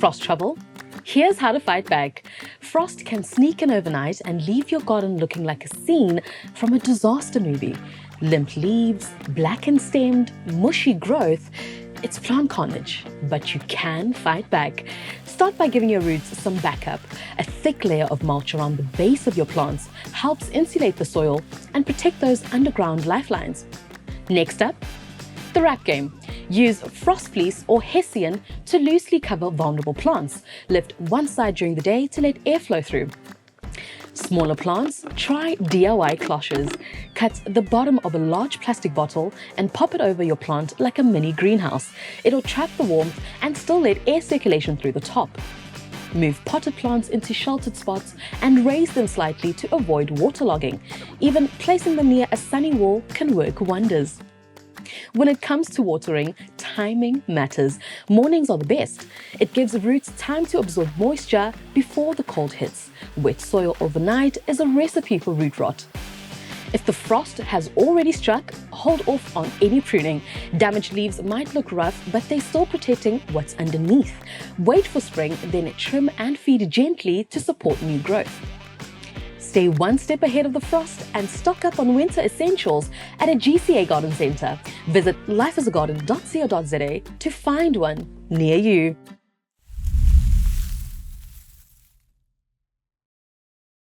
Frost trouble? Here's how to fight back. Frost can sneak in overnight and leave your garden looking like a scene from a disaster movie. Limp leaves, blackened stemmed, mushy growth. It's plant carnage, but you can fight back. Start by giving your roots some backup. A thick layer of mulch around the base of your plants helps insulate the soil and protect those underground lifelines. Next up, the wrap game. Use frost fleece or hessian to loosely cover vulnerable plants. Lift one side during the day to let air flow through. Smaller plants, try DIY cloches. Cut the bottom of a large plastic bottle and pop it over your plant like a mini greenhouse. It'll trap the warmth and still let air circulation through the top. Move potted plants into sheltered spots and raise them slightly to avoid waterlogging. Even placing them near a sunny wall can work wonders. When it comes to watering, timing matters. Mornings are the best. It gives roots time to absorb moisture before the cold hits. Wet soil overnight is a recipe for root rot. If the frost has already struck, hold off on any pruning. Damaged leaves might look rough, but they're still protecting what's underneath. Wait for spring, then trim and feed gently to support new growth. Stay one step ahead of the frost and stock up on winter essentials at a GCA garden centre. Visit lifeasagarden.co.za to find one near you.